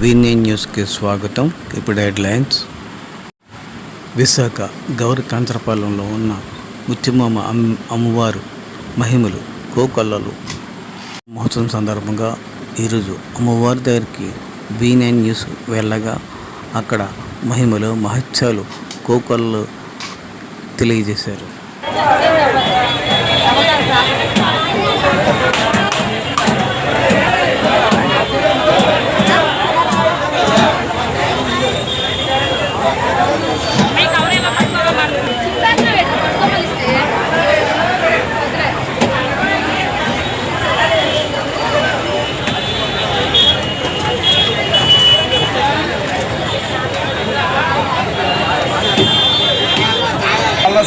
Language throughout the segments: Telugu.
వీఎన్ఎన్ న్యూస్కి స్వాగతం. ఇప్పుడు హెడ్లైన్స్. విశాఖ గౌరి కాంచరపాలెంలో ఉన్న ముత్యమామ అమ్మవారు మహిమలు కోకొల్లలు మహోత్సవం సందర్భంగా ఈరోజు అమ్మవారి దగ్గరికి వీఎన్ఎన్ న్యూస్ వెళ్ళగా అక్కడ మహిమలు మహత్యాలు కోకొల్లలు తెలియజేశారు.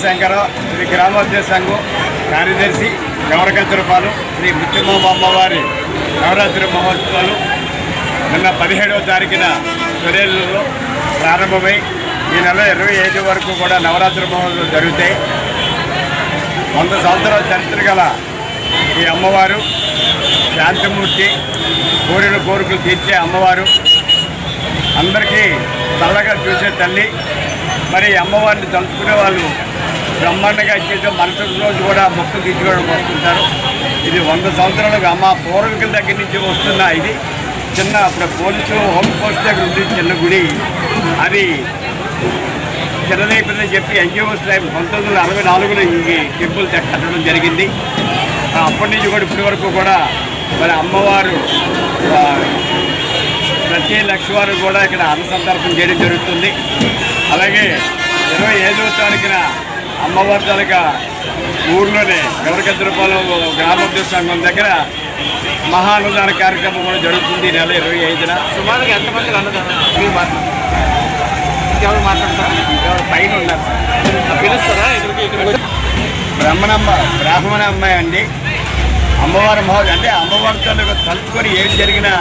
శంకర శ్రీ గ్రామోద్యోగ సంఘం కార్యదర్శి గౌరకంచరపాలెం శ్రీ ముత్యమామ అమ్మవారి నవరాత్రి మహోత్సవాలు నిన్న 17వ తారీఖున తొలేరులో ప్రారంభమై ఈ నెల 25 వరకు కూడా నవరాత్రి మహోత్సవాలు జరుగుతాయి. 100 సంవత్సరాల చరిత్ర గల ఈ అమ్మవారు శాంతిమూర్తి, కోరిన కోరికలు తీర్చే అమ్మవారు, అందరికీ చల్లగా చూసే తల్లి. మరి అమ్మవారిని తలుచుకునే వాళ్ళు బ్రహ్మాండంగా చేసే మరుసటి రోజు కూడా మొక్కులు తీర్చుకోవడానికి వస్తుంటారు. ఇది 100 సంవత్సరాలుగా మా పూర్వీకుల దగ్గర నుంచి వస్తున్న ఇది చిన్న అప్పుడు పోలీసు హోమ్ పోస్ట్ దగ్గర ఉంది చిన్న గుడి. అది చిన్నదైపోయిందని చెప్పి ఎన్జిఓస్ 1964లో ఈ టెంపుల్ కట్టడం జరిగింది. అప్పటి నుంచి కూడా ఇప్పటి వరకు కూడా మరి అమ్మవారు ప్రతి లక్షవారు కూడా ఇక్కడ అన్నసంతర్పణ చేయడం జరుగుతుంది. అలాగే 25వ తారీఖున అమ్మవారి తాలూకా ఊర్లోనే గౌరకంచరపాలెం గ్రామోద్యోగ సంఘం దగ్గర మహానుదాన కార్యక్రమం కూడా జరుగుతుంది. నెల 25న. సుమారుగా ఎంతమంది అన్నదానం ఇంకెవరు మాట్లాడతారు? ఇంకెవరు పైన ఉన్నారు పిలుస్తారా? బ్రాహ్మణ అమ్మాయి అండి. అమ్మవారి అంటే అమ్మవారి తాలూకా తలుచుకొని ఏం జరిగినా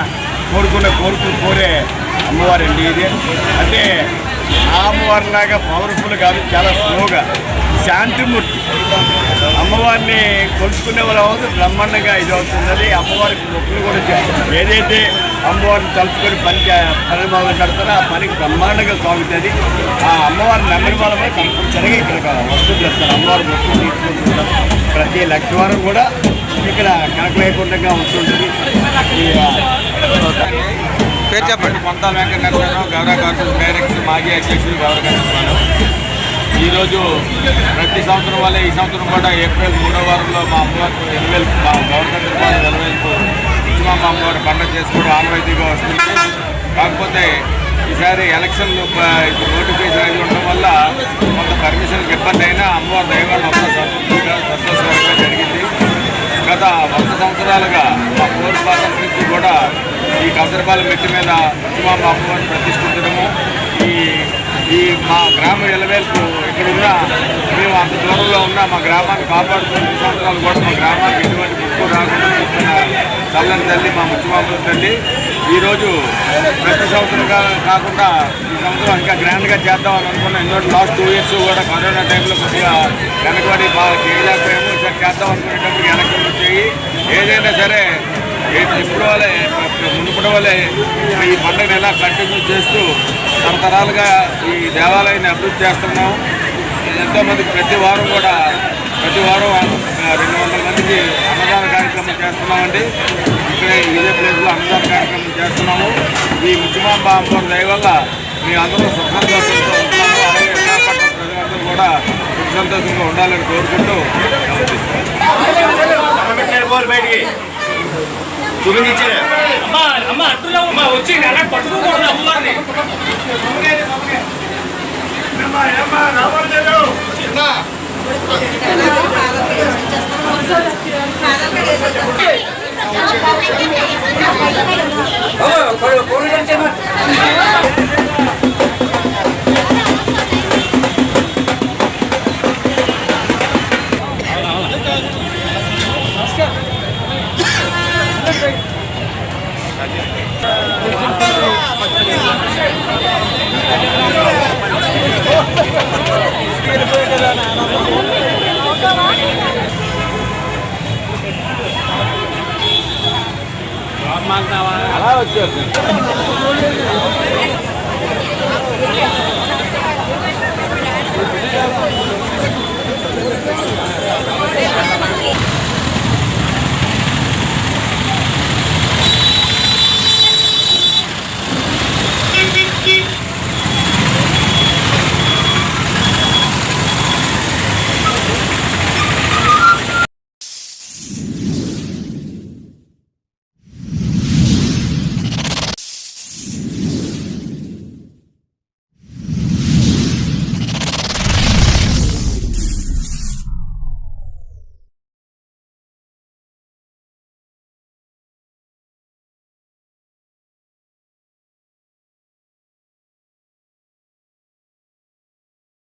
కోరుకులు కోరే అమ్మవారు అండి ఇది. అంటే ఆ అమ్మవారిలాగా పవర్ఫుల్ కాదు, చాలా స్లోగా శాంతిమూర్తి. అమ్మవారిని కొలుసుకునే వాళ్ళు అవుతుంది బ్రహ్మాండంగా ఇది అవుతుందని అమ్మవారికి మొక్కులు కూడా చేస్తారు. ఏదైతే అమ్మవారిని తలుచుకొని పని మొదలు కడతారో ఆ పనికి బ్రహ్మాండంగా సాగుతుంది. ఆ అమ్మవారిని నమ్మిన వాళ్ళపై కంపల్సరిగా ఇక్కడ వసూలు చేస్తారు. అమ్మవారి మొక్కులు తీసుకుంటుంటారు. ప్రతి లక్షవారం కూడా ఇక్కడ కనకలేకుండా ఉంటుంటుంది. పేరు చెప్పండి. కొంతాల వెంకటనరసింహరావు, గౌరవ కౌన్సిల్ డైరెక్టర్, మాజీ అధ్యక్షుడు గౌరవ. ఈరోజు ప్రతి సంవత్సరం వల్ల ఈ సంవత్సరం కూడా ఏప్రిల్ 3వ వారంలో మా అమ్మవారు మా గవర్నమెంట్ నెలవేల్పు ముత్యమామ అమ్మవారి పండుగ చేసుకోవడం ఆనవాయితీగా వస్తుంది. కాకపోతే ఈసారి ఎలక్షన్లు నోటిఫికేషన్ అయి ఉండడం వల్ల కొంత పర్మిషన్కి ఇబ్బంది అయినా అమ్మవారి దైవాన్ని సంతోషంగా జరిగింది. గత 100 సంవత్సరాలుగా మా పూర్వపాలన నుంచి కూడా ఈ కంచరపాలెం మెట్టి మీద ముత్యమామ అమ్మవారిని ప్రతిష్ఠించడము, ఈ మా గ్రామ ఎలవేల్పు ఇక్కడున్న మేము అంత దూరంలో ఉన్న మా గ్రామాన్ని కాపాడుతున్న 2 సంవత్సరాలు కూడా మా గ్రామానికి ఎటువంటి ముప్పు రాకుండా చూస్తున్న చల్లని తల్లి మా ముత్యమామ తల్లి. ఈరోజు ప్రతి సంవత్సరం కాకుండా ఈ సంవత్సరం ఇంకా గ్రాండ్గా చేద్దామని అనుకున్నాం. ఎందుకంటే లాస్ట్ 2 years కూడా కరోనా టైంలో కొద్దిగా వెనకబడి బాగా చేయలేకపోయాము. ఈసారి చేద్దాం అనుకునేటప్పుడు వెనక్కి వచ్చాయి. ఏదైనా సరే ఇప్పుడు వాళ్ళే మునుపటి వాళ్ళే ఈ పండుగను ఎలా కంటిన్యూ చేస్తూ తరతరాలుగా ఈ దేవాలయాన్ని అభివృద్ధి చేస్తున్నాం. ఎంతోమందికి ప్రతి వారం 200 మందికి అన్నదాన కార్యక్రమం చేస్తున్నామండి. ఇక్కడే ఇదే ప్లేస్లో అన్నదాన కార్యక్రమం చేస్తున్నాము. ఈ ముత్యమాంబ అమ్మవారి దయ వల్ల మేము అందరూ సుఖ సంతోషంతో ఉంటున్నాము. అలాగే విశాఖపట్నం ప్రజలందరూ కూడా సుఖ సంతోషంగా ఉండాలని కోరుకుంటూ చూపించారు. వచ్చి పట్టుకోకూడదు అమ్మవారిని. మాగుతావా అలా వచ్చారు సార్.